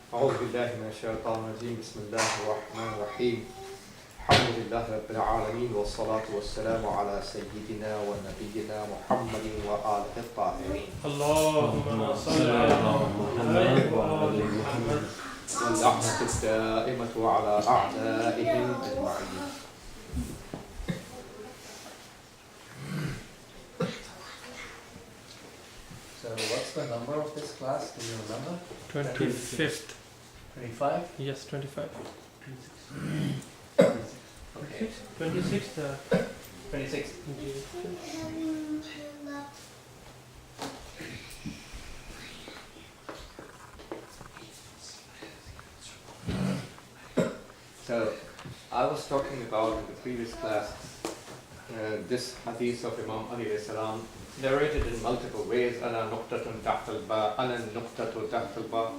أعوذ بالله من الشيطان الرجيم بسم الله الرحمن الرحيم الحمد لله رب العالمين والصلاة والسلام على سيدنا ونبينا محمد وآله الطاهرين اللهم صل على محمد وآل محمد واللعنة الدائمة على أعدائهم أجمعين. So what's the number of this class? Do you remember? 25th. 25? Yes, 25. 26. Okay. 26th. 26. So I was talking about in the previous class this hadith of Imam Ali alayhi salam narrated in multiple ways, ana nuqtatun tahtal ba, ana nuqtatu tahtal ba,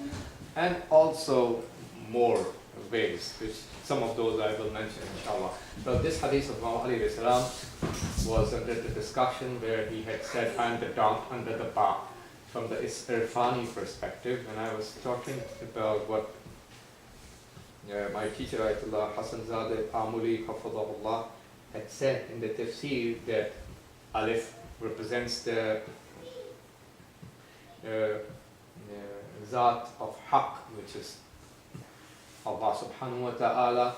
and also more ways, which some of those I will mention inshallah. So this hadith of Imam Ali alayhi salam was under the discussion where he had said, I am the dot under the ba, from the Irfani perspective, and I was talking about what my teacher Ayatollah Hassan Zadeh Amuli Hafadahullah had said in the Tafseer that Alif represents the Zat of Haqq, which is Allah subhanahu wa ta'ala.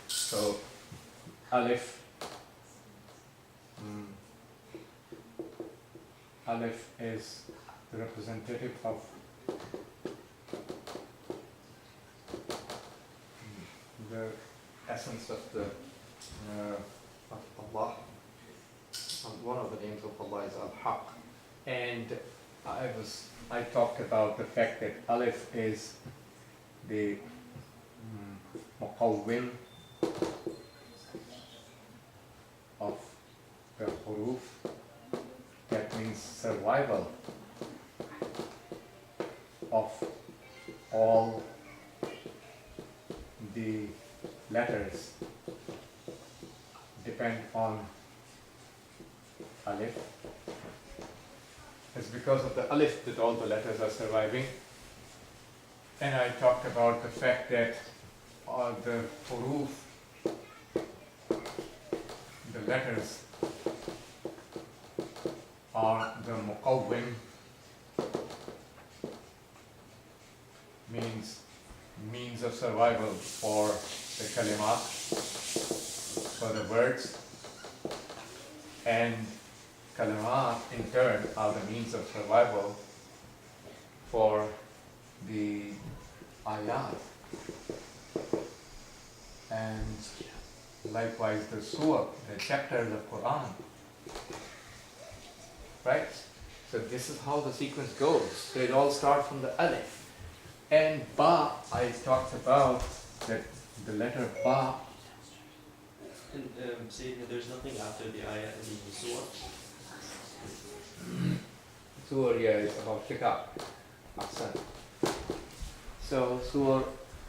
So Alif Alif is the representative of the essence of the of Allah. And one of the names of Allah is Al-Haq. And I talked about the fact that Alif is the muqawwim of the huruf. That means survival of all the letters depend on Alif. It's because of the Alif that all the letters are surviving. And I talked about the fact that the huruf, the letters, are the muqawwim, means of survival for the kalimat, for the words, and kalimat in turn are the means of survival for the ayat, and likewise the surah, the chapters of Quran, right? So this is how the sequence goes. So it all starts from the alif. And ba, I talked about that the letter ba. And saying that there's nothing after the ayah in the surah. Surah, yeah, is about kitab. Ahsan. So surah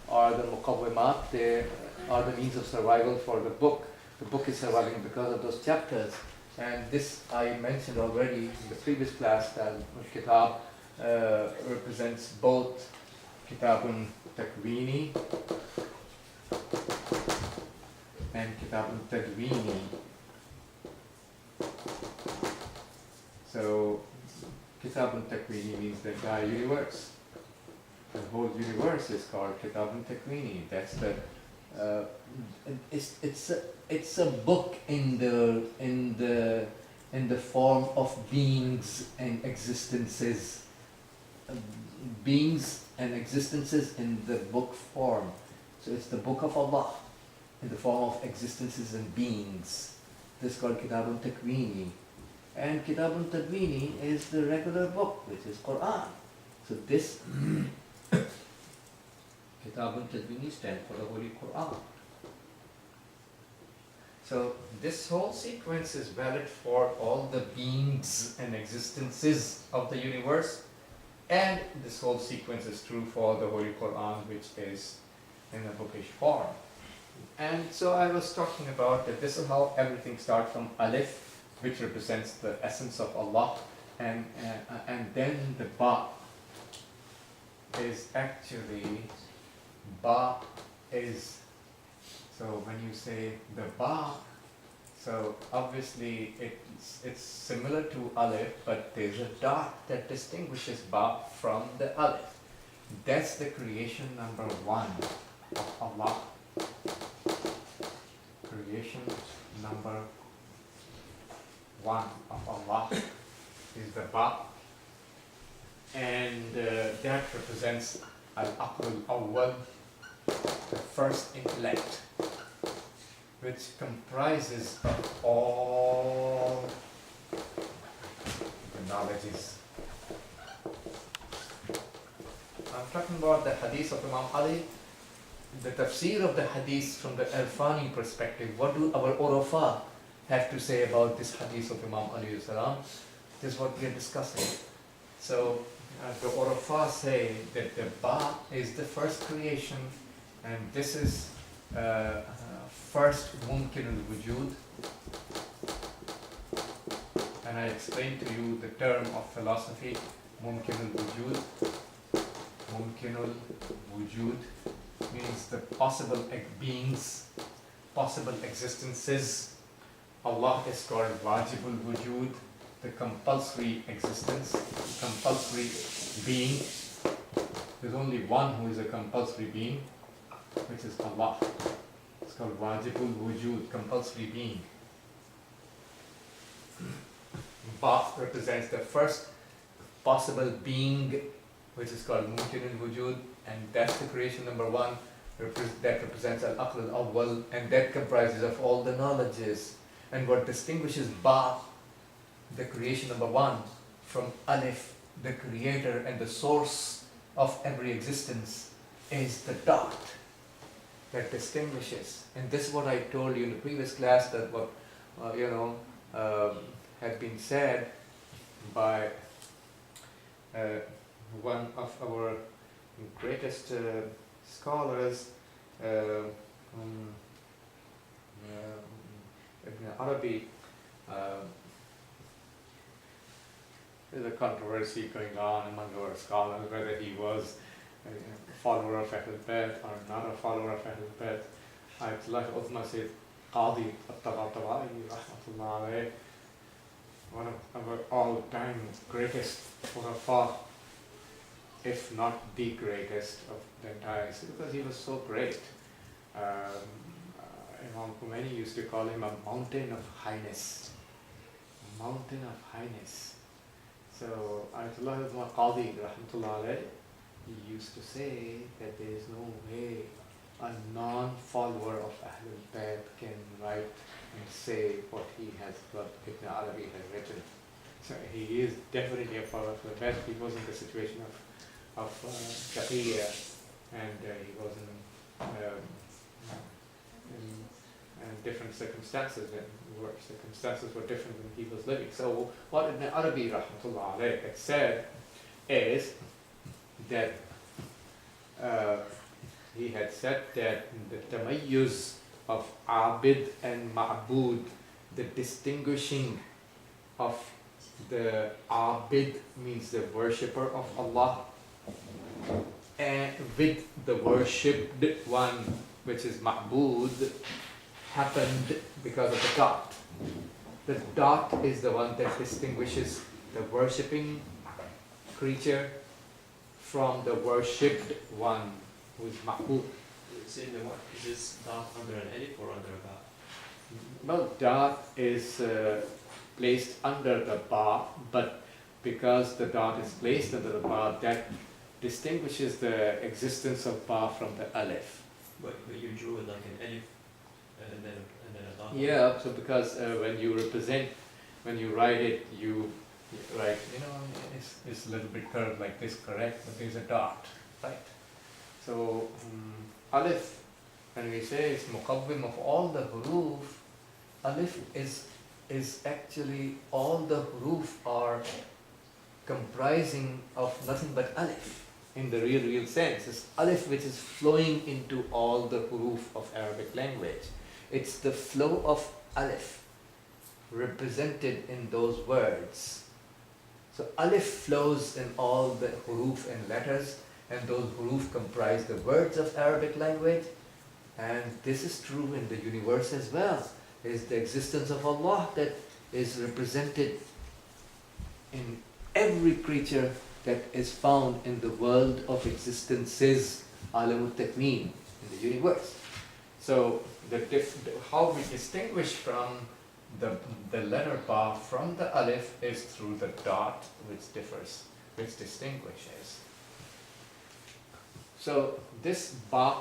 are the muqawwimat, they are the means of survival for the book. The book is surviving because of those chapters. And this I mentioned already in the previous class that kitab represents both kitabun takwini and kitabun tadwini. So kitabun takwini means the entire universe. The whole universe is called kitabun takwini. That's the it's a book in the form of beings and existences. Beings and existences in the book form. So it's the book of Allah in the form of existences and beings. This is called Kitabun Takwini. And Kitabun Tadwini is the regular book, which is Quran. So this Kitabun Tadwini stands for the Holy Quran. So this whole sequence is valid for all the beings and existences of the universe. And this whole sequence is true for the Holy Quran, which is in a bookish form. And so I was talking about that this is how everything starts from Alif, which represents the essence of Allah, and then the Ba, is actually ba is, so when you say the ba, so obviously it's similar to alif, but there's a dot that distinguishes ba from the alif. That's the creation number one of Allah. Creation number one of Allah is the ba, and that represents al-aql al-awwal, the first intellect, which comprises of all the knowledges. I'm talking about the hadith of Imam Ali, the tafseer of the hadith from the Irfani perspective. What do our Urafa have to say about this hadith of Imam Ali salam? This is what we are discussing. So the Urafa say that the ba is the first creation, and this is first mumkin al-wujud. And I explained to you the term of philosophy, mumkin al-wujud. Mumkin al-wujud means the possible beings, possible existences. Allah is called wajib al-wujud, the compulsory existence, compulsory being. There's only one who is a compulsory being, which is Allah. It's called wajibul wujud, compulsory being. Ba represents the first possible being, which is called mumkin al-wujud, and that's the creation number one, that represents al-aql al-awwal, and that comprises of all the knowledges. And what distinguishes ba, the creation number one, from alif, the creator and the source of every existence, is the dot that distinguishes. And this is what I told you in the previous class, that what had been said by one of our greatest scholars, Ibn Arabi. There's a controversy going on among our scholars whether he was a follower of Ahl al-Bayt or not a follower of Ahl al-Bayt. Ayatollah Uthman said, Qadi al-Tabatabai, rahmatullah alayh, one of our all-time greatest Urafa, if not the greatest of the entire history, because he was so great. Imam Khomeini used to call him a mountain of highness. A mountain of highness. So Ayatollah Uthman Qadi, rahmatullah alayh, he used to say that there is no way a non-follower of Ahl al-Bayt can write and say what Ibn Arabi has written. So he is definitely a follower of the Bayt. He was in the situation of Shaqiyya, and he was in different circumstances, and circumstances were different when he was living. So what Ibn Arabi rahmatullah alayh had said is that he had said that the tamayyuz of abid and ma'bud, the distinguishing of the abid means the worshipper of Allah, and with the worshipped one, which is ma'bud, happened because of the dot. The dot is the one that distinguishes the worshipping creature from the worshipped one, who is ma'bud. Say the what? Is this dot under an alif or under a ba? Well, dot is placed under the ba, but because the dot is placed under the ba, that distinguishes the existence of ba from the alif. But you drew it like an alif and then a dot. Yeah, so because when you write it, you write, it's a little bit curved like this, correct? But there's a dot, right? So alif, when we say it's muqawwim of all the huruf, alif is actually all the huruf are comprising of nothing but alif. In the real sense, it's alif which is flowing into all the huruf of Arabic language. It's the flow of alif represented in those words. So alif flows in all the huruf and letters, and those huruf comprise the words of Arabic language. And this is true in the universe as well. It is the existence of Allah that is represented in every creature that is found in the world of existences, alamut takmeen, in the universe. So how we distinguish from the letter ba from the alif is through the dot, which differs, which distinguishes. So this ba,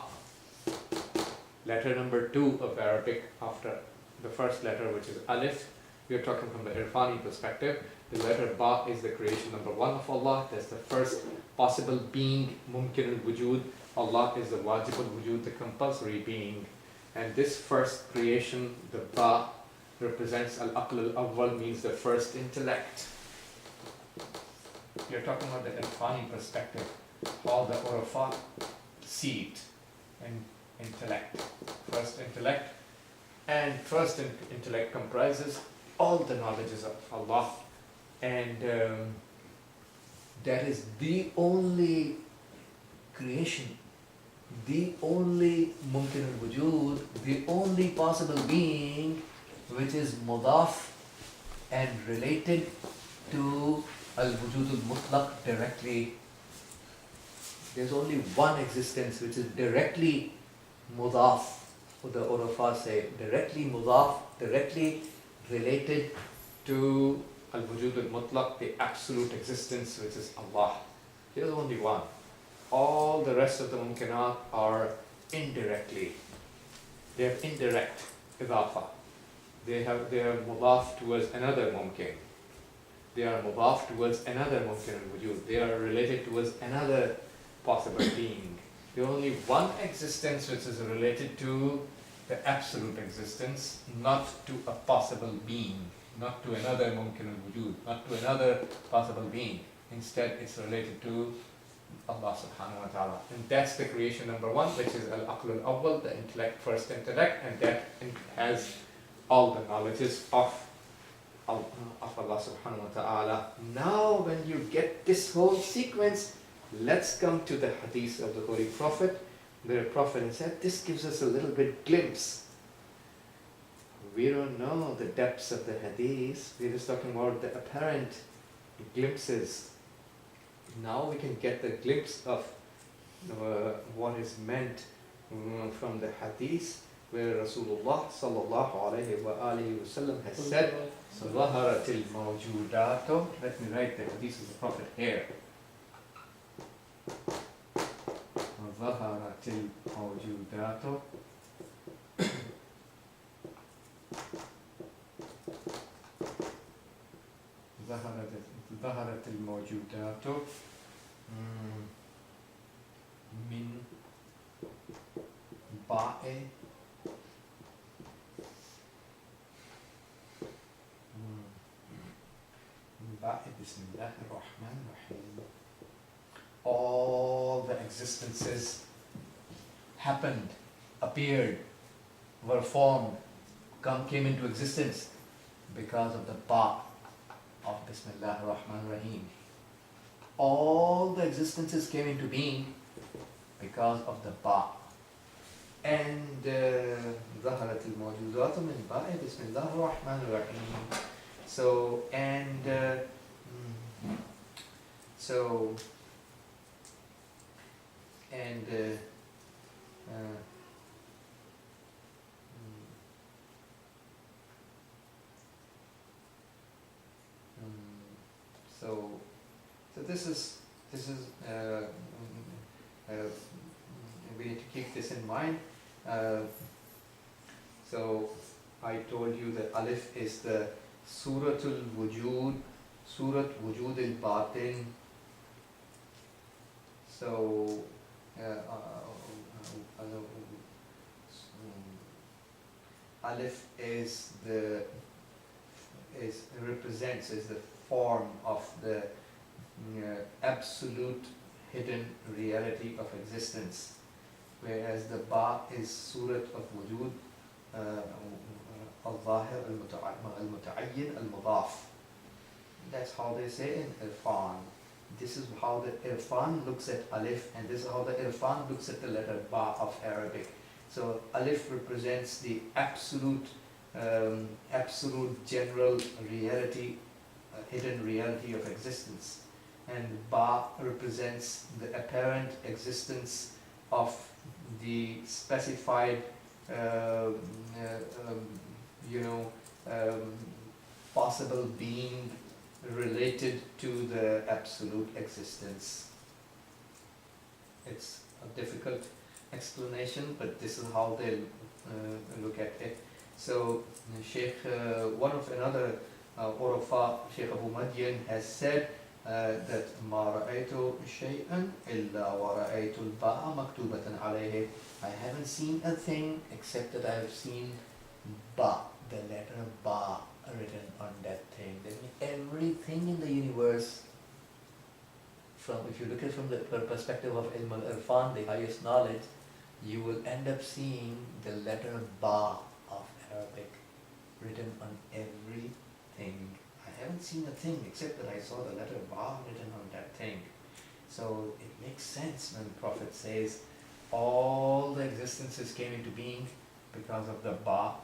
letter number 2 of Arabic after the first letter, which is alif, we are talking from the Irfani perspective. The letter ba is the creation number 1 of Allah. That's the first possible being, mumkin al-wujud. Allah is the wajib al-wujud, the compulsory being. And this first creation, the ba, represents al-aql al-awwal, means the first intellect. We are talking about the Irfani perspective, how the urafat see it, and intellect, first intellect. And first intellect comprises all the knowledges of Allah, and that is the only creation, the only mumkin al-wujud, the only possible being which is mudaf and related to al-wujud al-mutlaq directly. There's only one existence which is directly mudaf, the Urafat say, directly mudaf, directly related to al-wujud al-mutlaq, the absolute existence which is Allah. There's only one. All the rest of the mumkinat are indirectly. They have indirect idafa. They are mudaf towards another mumkin. They are mudaf towards another mumkin al-wujud. They are related towards another possible being. There's only one existence which is related to the absolute existence, not to a possible being, not to another mumkin al-wujud, not to another possible being. Instead, it's related to Allah subhanahu wa ta'ala. And that's the creation number 1, which is al-aql al-awwal, the intellect, first intellect, and that has all the knowledges of Allah subhanahu wa ta'ala. Now, when you get this whole sequence, let's come to the hadith of the Holy Prophet. The Prophet said, this gives us a little bit glimpse. We don't know the depths of the hadith. We're just talking about the apparent glimpses. Now we can get the glimpse of what is meant from the hadith, where Rasulullah sallallahu alayhi wa alihi wa sallam has said, ظَهَرَتِ الْمَوْجُودَاتُ. Let me write the hadith of the Prophet here. ظهرت الموجودات ظهرت الموجودات من باء بسم الله الرحمن الرحيم. All the existences happened, appeared, were formed, came into existence because of the ba of Bismillah ar-Rahman ar-Rahim. All the existences came into being because of the ba. And ظهرت الموجودات من باء بسم الله الرحمن الرحيم. So, so this is we need to keep this in mind. So I told you that Alif is the Suratul Wujud, Surat Wujud al-Batin. So Alif is represents the form of the absolute hidden reality of existence, whereas the Ba is Surat of Wujud, al-Zahir, al-Muta'ayyin, al-Mudaf. That's how they say in Irfan. this is how the Irfan looks at Alif, and this is how the Irfan looks at the letter Ba of Arabic. So Alif represents the absolute, absolute general reality, hidden reality of existence, and Ba represents the apparent existence of the specified, you know, possible being related to the absolute existence. It's a difficult explanation, but this is how they look at it. So Sheikh, one of another Urafa, Sheikh Abu Madyan, has said that ما رأيت شيئا إلا ورأيت الباء مكتوبة عليه. I haven't seen a thing except that I have seen Ba, the letter Ba, written on that thing. That means everything in the universe, from, if you look at it from the perspective of Ilm al-Irfan, the highest knowledge, you will end up seeing the letter Ba of Arabic written on everything. I haven't seen a thing except that I saw the letter Ba written on that thing. So it makes sense when the Prophet says all the existences came into being because of the Ba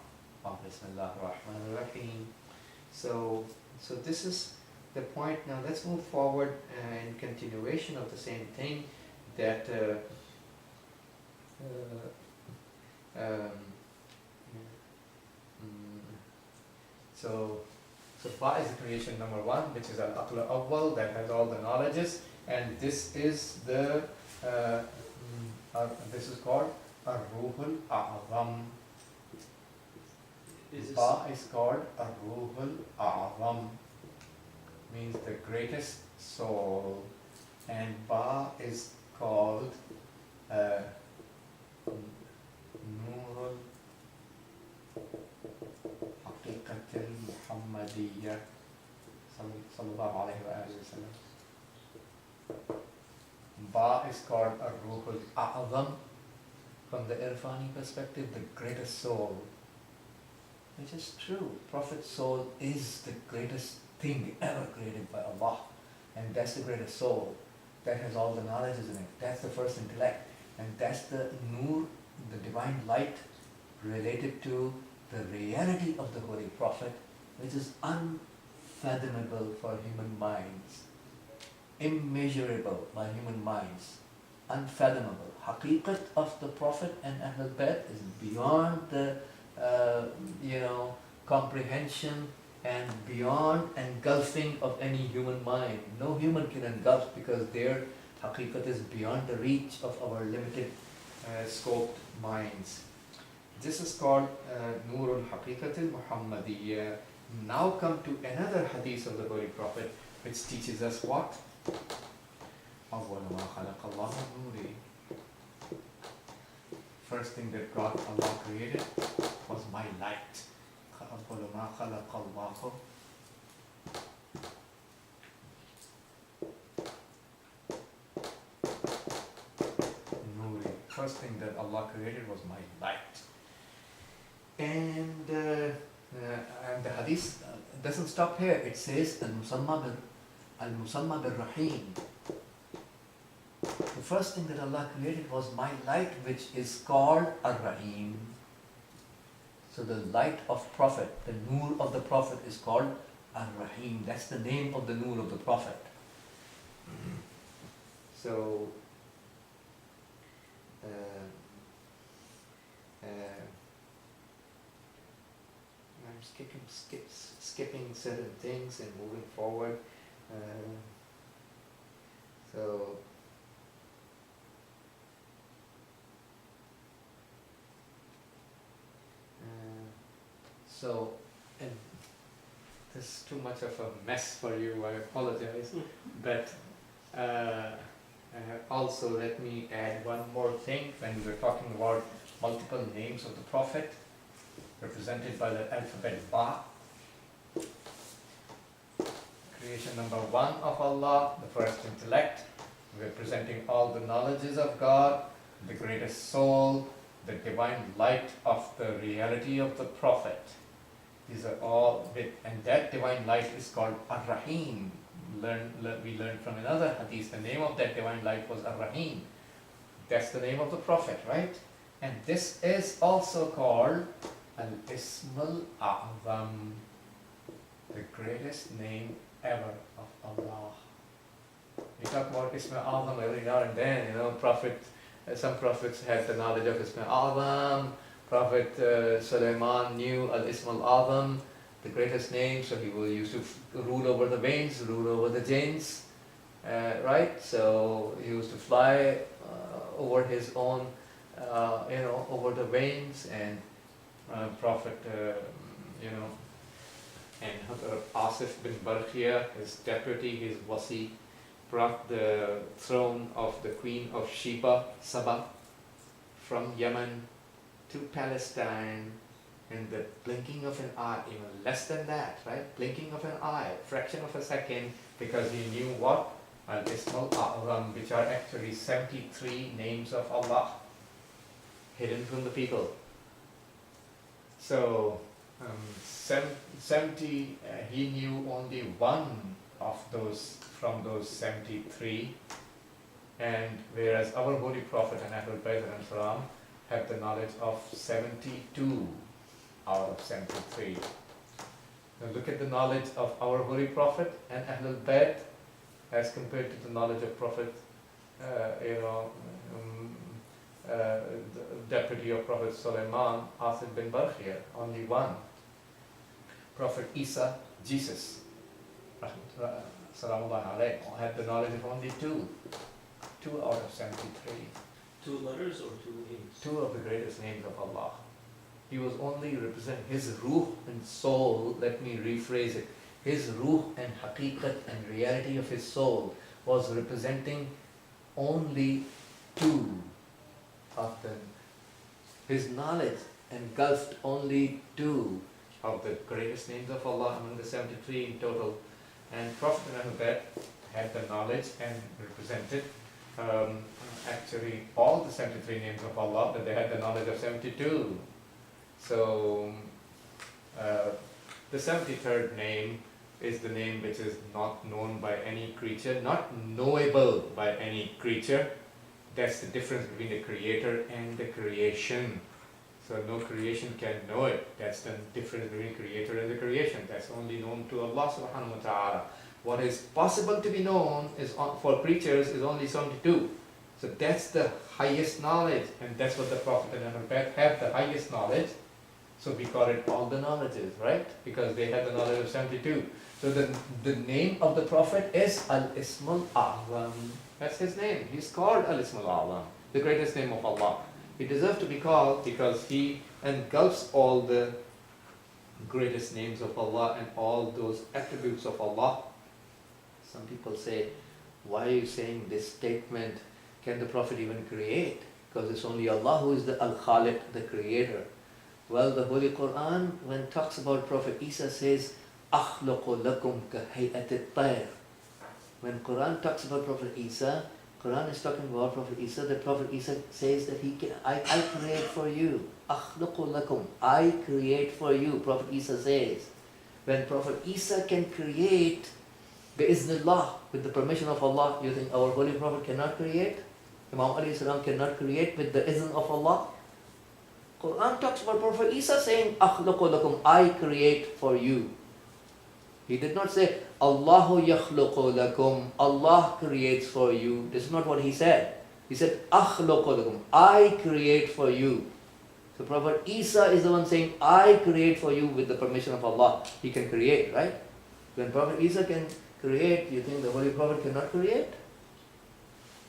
of Bismillah ar-Rahman ar-Rahim. So this is the point. Now let's move forward in continuation of the same thing, that so Ba is the creation number one, which is al-Aql awwal, that has all the knowledges, and this is the this is called ar-Ruhul A'zam. Ba is called ar-Ruhul A'zam, means the greatest soul, and Ba is called Nurul Haqiqatil Muhammadiyya sallallahu alayhi wa sallam. Ba is called ar-Ruhul A'zam, from the Irfani perspective, the greatest soul, which is true. Prophet's soul is the greatest thing ever created by Allah, and that's the greatest soul. That has all the knowledges in it. That's the first intellect, and that's the nur, the divine light related to the reality of the Holy Prophet, which is unfathomable for human minds, immeasurable by human minds, unfathomable. Haqiqat of the Prophet and Ahlul Bayt is beyond the comprehension and beyond engulfing of any human mind. No human can engulf, because their haqiqat is beyond the reach of our limited scoped minds. This is called Nurul Haqiqatil Muhammadiyya. Now come to another hadith of the Holy Prophet, which teaches us what? أول ما خلق الله نوري. First thing that Allah created was my light. أول ما خلق الله نوري. First thing that Allah created was my light. And the hadith doesn't stop here. It says al-musamma bil-rahim. The first thing that Allah created was my light, which is called ar-Rahim. So the light of Prophet, the nur of the Prophet, is called ar-Rahim. That's the name of the nur of the Prophet. So I'm skipping certain things and moving forward. And this is too much of a mess for you, I apologize. But also let me add one more thing. When we were talking about multiple names of the Prophet, represented by the alphabet Ba, creation number one of Allah, the first intellect, representing all the knowledges of God, the greatest soul, the divine light of the reality of the Prophet. These are all bit, and that divine light is called Ar-Rahim, we learned from another hadith, the name of that divine light was Ar-Rahim. That's the name of the Prophet, right? And this is also called Al-Ism Al-A'zam, the greatest name ever of Allah. We talk about Ism Al-Azam every now and then, some prophets had the knowledge of Ism Al-Azam. Prophet Sulaiman knew Al-Ism Al-Azam, the greatest name, so he used to rule over the winds, rule over the jinns, right? So he used to fly over his own, over the winds, and Prophet, and Asif bin Barkhia, his deputy, his wasi, brought the throne of the Queen of Saba, from Yemen to Palestine in the blinking of an eye, even less than that, right? Blinking of an eye, fraction of a second, because he knew what? Al-Ism Al-A'zam, which are actually 73 names of Allah, hidden from the people. So, 70, he knew only one of those from those 73, and whereas our Holy Prophet and Ahlul Bayt and Salam have the knowledge of 72 out of 73. Now look at the knowledge of our Holy Prophet and Ahlul Bayt as compared to the knowledge of Prophet, the deputy of Prophet Sulaiman, Asif bin Barkhia, only one. Prophet Isa, Jesus, Salamullah alayhi, had the knowledge of only two out of 73. 2 letters or 2 names? 2 of the greatest names of Allah. He was only representing his ruh and soul, let me rephrase it, his ruh and haqiqat and reality of his soul was representing only 2 of them. His knowledge engulfed only 2 of the greatest names of Allah among the 73 in total. And Prophet Muhammad had the knowledge and represented actually all the 73 names of Allah, but they had the knowledge of 72. So the 73rd name is the name which is not known by any creature, not knowable by any creature. That's the difference between the creator and the creation. So no creation can know it. That's the difference between creator and the creation. That's only known to Allah subhanahu wa ta'ala. What is possible to be known is for creatures is only 72. So that's the highest knowledge, and that's what the Prophet and Ahlul Bayt have, the highest knowledge. So we call it all the knowledges, right? Because they have the knowledge of 72. So the name of the Prophet is Al-Ism Al-A'zam. That's his name. He's called Al-Ism Al-A'zam, the greatest name of Allah. He deserves to be called because he engulfs all the greatest names of Allah and all those attributes of Allah. Some people say, why are you saying this statement? Can the Prophet even create? Because it's only Allah who is the Al-Khaliq, the creator. Well, the Holy Quran, when it talks about Prophet Isa, says, أَخْلُقُ لَكُمْ كَهَيْئَةِ الطَّيْرِ. When Quran talks about Prophet Isa, Quran is talking about Prophet Isa. The Prophet Isa says that I create for you. أَخْلُقُ لَكُمْ, I create for you, Prophet Isa says. When Prophet Isa can create, Bismillah, with the permission of Allah, you think our Holy Prophet cannot create? Imam alayhi salam cannot create with the izn of Allah? Quran talks about Prophet Isa saying, أَخْلُقُ لَكُمْ, I create for you. He did not say, Allahu yakhluqu lakum, Allah creates for you. This is not what he said. He said, أَخْلُقُ lakum, I create for you. So Prophet Isa is the one saying, I create for you with the permission of Allah. He can create, right? When Prophet Isa can create, you think the Holy Prophet cannot create?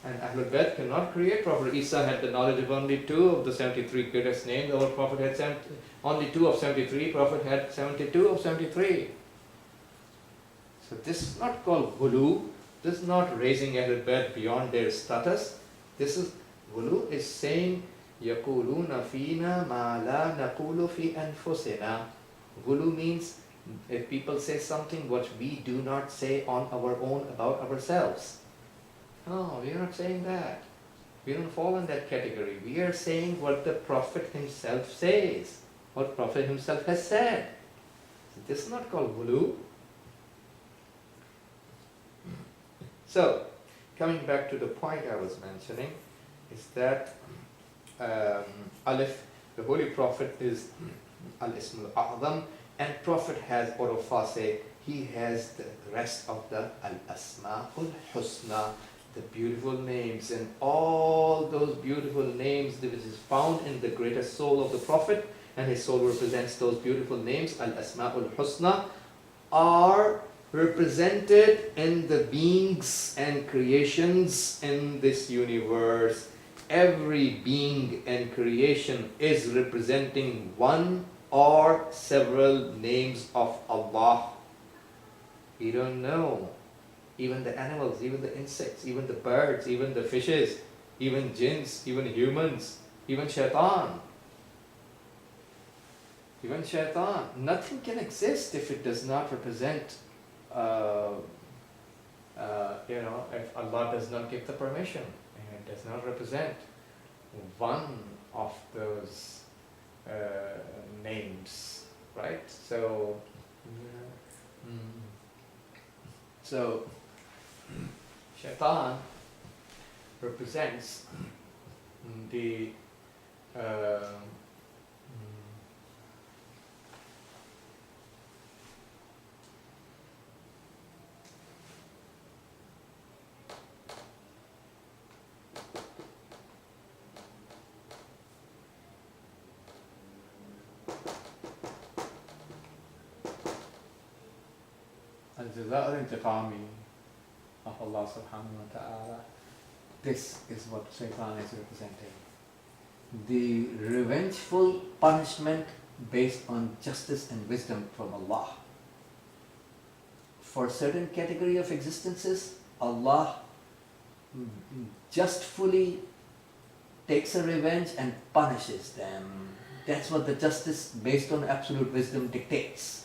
And Ahlul Bayt cannot create. Prophet Isa had the knowledge of only 2 of the 73 greatest names. Our Prophet had only 2 of 73. Prophet had 72 of 73. So this is not called ghulu. This is not raising Ahlul Bayt beyond their status. This is ghulu is saying يَقُولُونَ فِينَا مَا لَا نَقُولُ فِي أَنفُسِنَا. Ghulu means if people say something what we do not say on our own about ourselves. No, we are not saying that. We don't fall in that category. We are saying what the Prophet himself says, what Prophet himself has said. So this is not called ghulu. So, coming back to the point I was mentioning, is that Alif, the Holy Prophet, is Al-Ism al-A'zam, and Prophet has Orofa say, he has the rest of the Al-Asma'ul Husna, the beautiful names, and all those beautiful names that is found in the greatest soul of the Prophet, and his soul represents those beautiful names, Al-Asma'ul Husna, are represented in the beings and creations in this universe. Every being and creation is representing one or several names of Allah. We don't know. Even the animals, even the insects, even the birds, even the fishes, even jinns, even humans, even shaitan. Even shaitan. Nothing can exist if it does not represent, if Allah does not give the permission, and it does not represent one of those names, right? So shaitan represents the al-jaza' al-intiqami of Allah subhanahu wa ta'ala. This is what shaitan is representing. The revengeful punishment based on justice and wisdom from Allah. For certain category of existences, Allah justfully takes a revenge and punishes them. That's what the justice based on absolute wisdom dictates.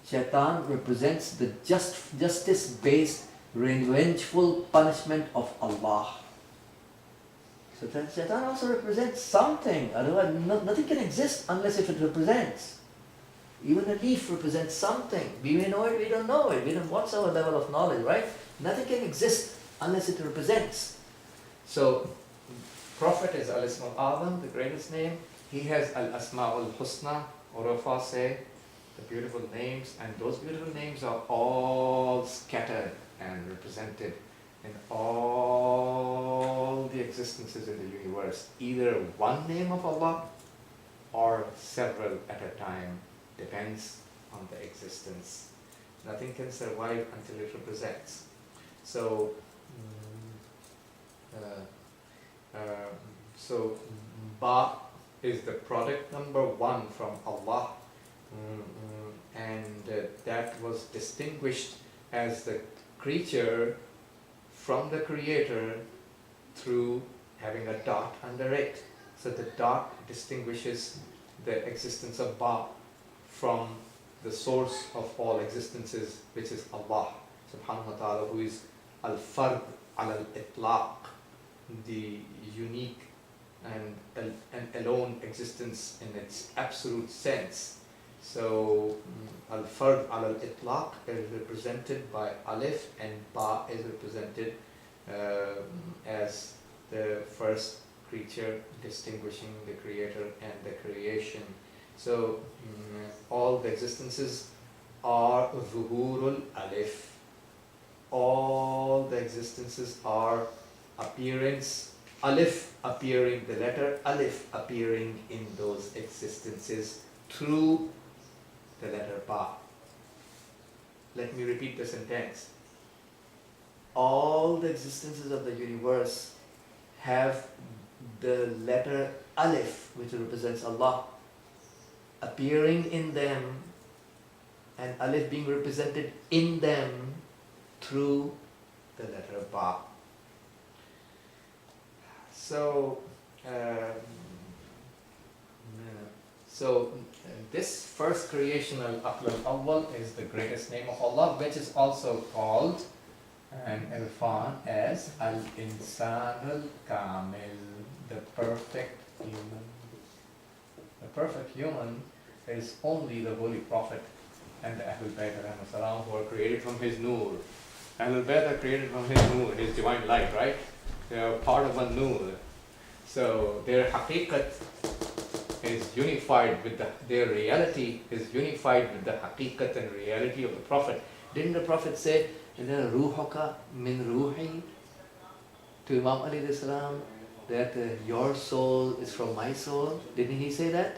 Shaitan represents the justice-based revengeful punishment of Allah. So that Shaitan also represents something, otherwise nothing can exist unless if it represents. Even a leaf represents something. We may know it, we don't know it. We don't, what's our level of knowledge, right? Nothing can exist unless it represents. So, Prophet is Al-Ism al-Azam, the greatest name. He has Al-Asma'ul Husna, Urafa say, the beautiful names, and those beautiful names are all scattered and represented in all the existences in the universe. Either one name of Allah or several at a time, depends on the existence. Nothing can survive until it represents. So, Ba is the product number one from Allah, and that was distinguished as the creature from the creator through having a dot under it. So the dot distinguishes the existence of Ba from the source of all existences, which is Allah subhanahu wa ta'ala, who is al-fard al-itlaq, the unique and alone existence in its absolute sense. So al-fard al-itlaq is represented by Alif, and Ba is represented as the first creature distinguishing the creator and the creation. So all the existences are zuhurul alif. All the existences are appearance, alif appearing, the letter alif appearing in those existences through the letter ba. Let me repeat the sentence. All the existences of the universe have the letter alif, which represents Allah, appearing in them, and alif being represented in them through the letter ba. So, this first creation, al-Aql al-Awwal, is the greatest name of Allah, which is also called and Irfan as Al-Insan al-Kamil, the perfect human. The perfect human is only the Holy Prophet and the Ahlul Bayt who are created from his nur. Ahlul Bayt are created from his nur, his divine light, right? They are part of one nur. So their haqiqat is unified with their reality is unified with the haqiqat and reality of the Prophet. Didn't the Prophet say, Ruhuka min ruhi, to Imam Ali salam, that your soul is from my soul? Didn't he say that?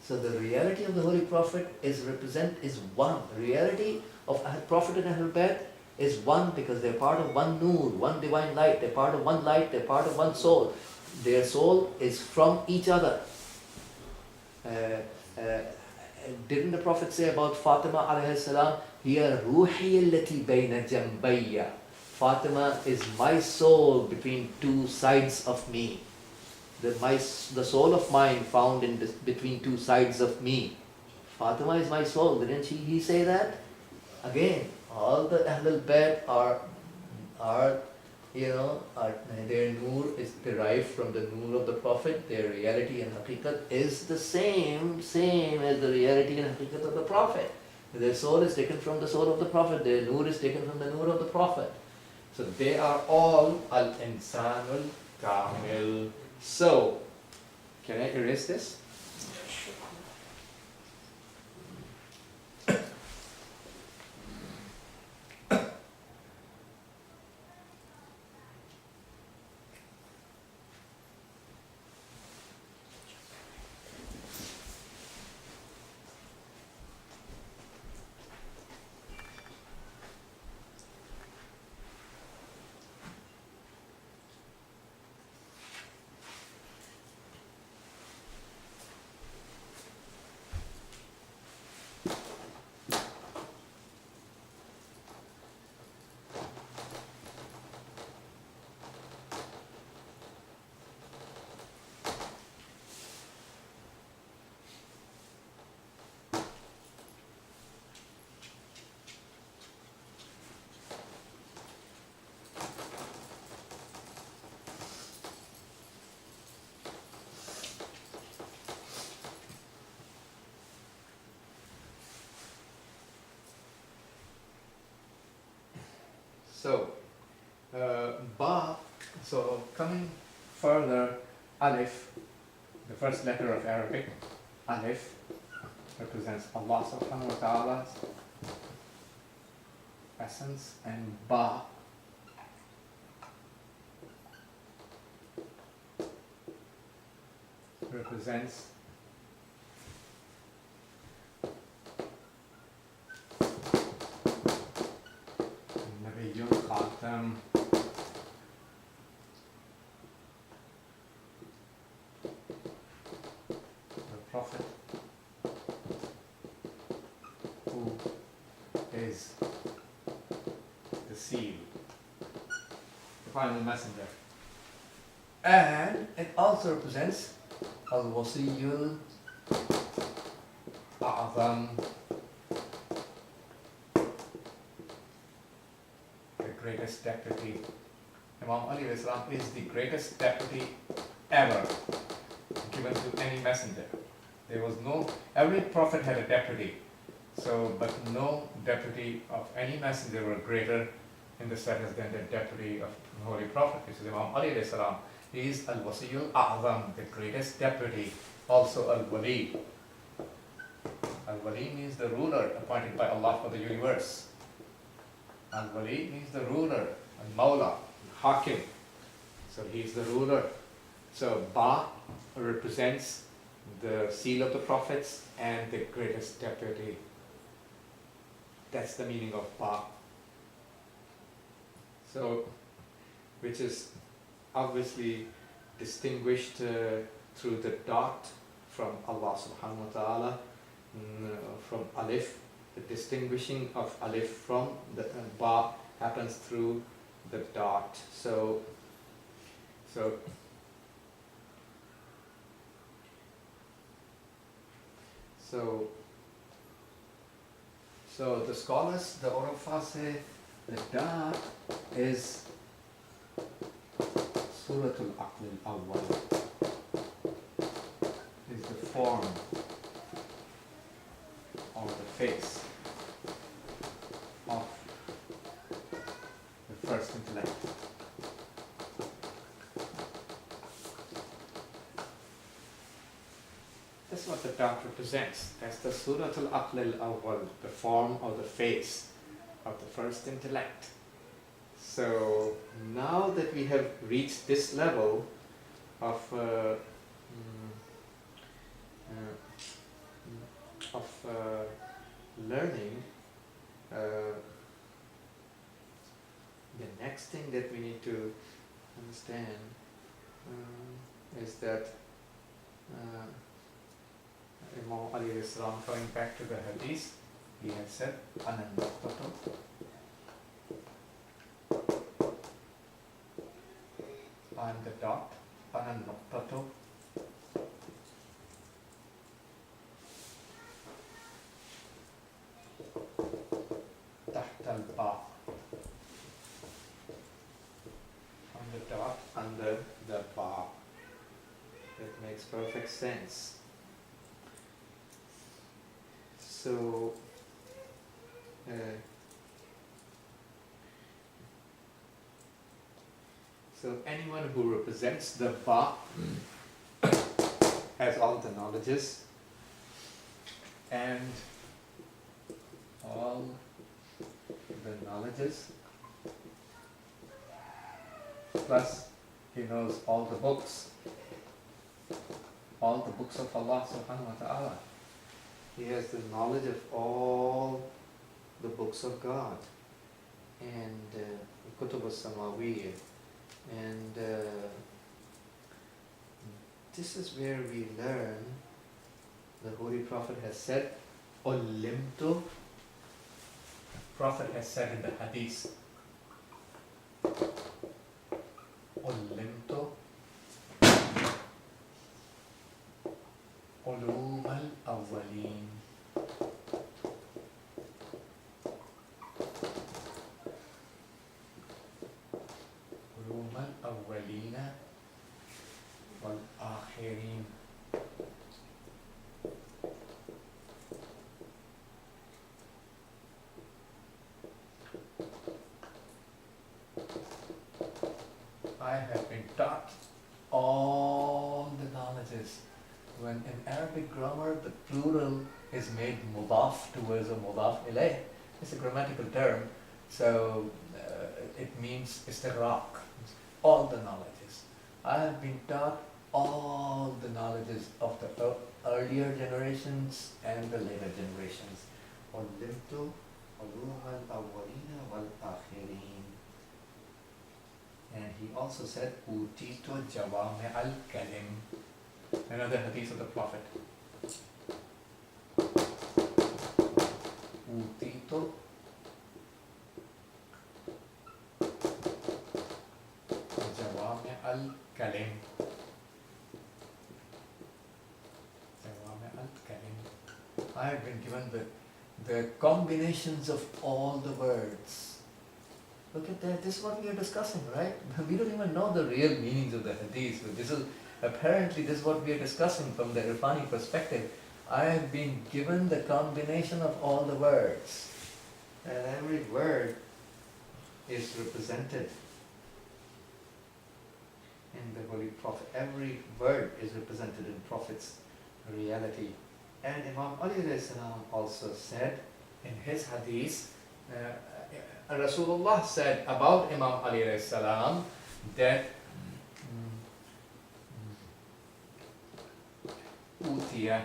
So the reality of the Holy Prophet is one. The reality of Prophet and Ahlul Bayt is one because they're part of one nur, one divine light. They're part of one light, they're part of one soul. Their soul is from each other. Didn't the Prophet say about Fatima alayhi salam, Hiya ruhi allati bayna jambayya. Fatima is my soul between two sides of me. The soul of mine found in between two sides of me. Fatima is my soul. Didn't he say that? Again, all the Ahlul Bayt are their nur is derived from the nur of the Prophet. Their reality and haqiqat is the same as the reality and haqiqat of the Prophet. Their soul is taken from the soul of the Prophet. Their nur is taken from the nur of the Prophet. So they are all al-insanul kamil. So, can I erase this? So, Ba, so coming further, Alif, the first letter of Arabic, Alif, represents Allah subhanahu wa ta'ala's essence, and Ba represents Nabiyyun Khatam, the Prophet who is the seal, the final messenger. And it also represents Al-Wasiyul A'zam, the greatest deputy. Imam Ali is the greatest deputy ever given to any messenger. There was every prophet had a deputy, but no deputy of any messenger were greater in the status than the deputy of the Holy Prophet, which is Imam Ali alayhi salam. He is Al-Wasiyul A'zam, the greatest deputy, also Al-Wali. Al-Wali means the ruler appointed by Allah for the universe. Al-Wali means the ruler, Al-Mawla, Hakim. So he is the ruler. So Ba represents the seal of the prophets and the greatest deputy. That's the meaning of Ba. So, which is obviously distinguished through the dot from Allah subhanahu wa ta'ala, from Alif. The distinguishing of Alif from the Ba happens through the dot. So the scholars, the Urfa say the dot is Suratul Aql al-Awwal, is the form or the face of That's what the dot represents. That's the Surat al-Aql al-Awwal, the form or the face of the first intellect. So now that we have reached this level of learning, the next thing that we need to understand is that Imam Ali alayhi salam, going back to the hadith, he had said, "Ana nuqtatu." I'm the dot. Ana nuqtatu. Tahta al-ba. On the dot under the bar. That makes perfect sense. So, anyone who represents the ba has all the knowledges and all the knowledges, plus he knows all the books of Allah subhanahu wa ta'ala. He has the knowledge of all the books of God and Kutub al-Samawiyya, and this is where we learn. The Holy Prophet has said, "Ulimtu." Prophet has said in the Hadith, "Ulimtu ulum al-awwaleen." Ulum al-awwaleena wal-akhireen. I have been taught all the knowledges. When in Arabic grammar the plural is made mudaf towards a mudaf ilayh, it's a grammatical term, so it means istighraq, all the knowledges. I have been taught all the knowledges of the earlier generations and the later generations. عُلِّمْتُ عُلُومَ الْأَوَّلِينَ وَالْآخِرِينَ. And he also said, "Utitu jawami al-kalim." Another hadith of the Prophet. Utitu jawami al-kalim. Jawami al-kalim. I have been given the combinations of all the words. Look at that, this is what we are discussing, right? We don't even know the real meanings of the hadith, but this is what we are discussing from the Irfani perspective. I have been given the combination of all the words. And every word is represented in the Holy Prophet. Every word is represented in Prophet's reality. And Imam Ali alayhi salam also said in his hadith, Rasulullah said about Imam Ali alayhi salam that Utiya,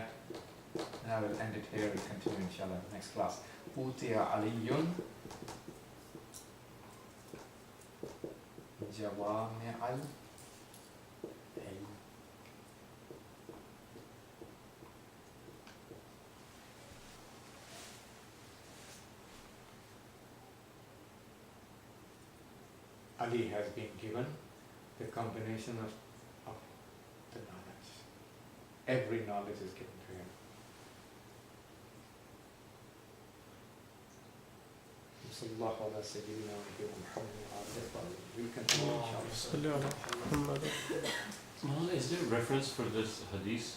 and I will end it here, we'll continue inshallah next class. Utiya Aliyun Jawami al-Ilm. Ali has been given the combination of the knowledge. Every knowledge is given to him. Sallallahu ala sayyidina Muhammad wa ala alihi. We continue inshallah. صلى على محمد. Is there a reference for this hadith?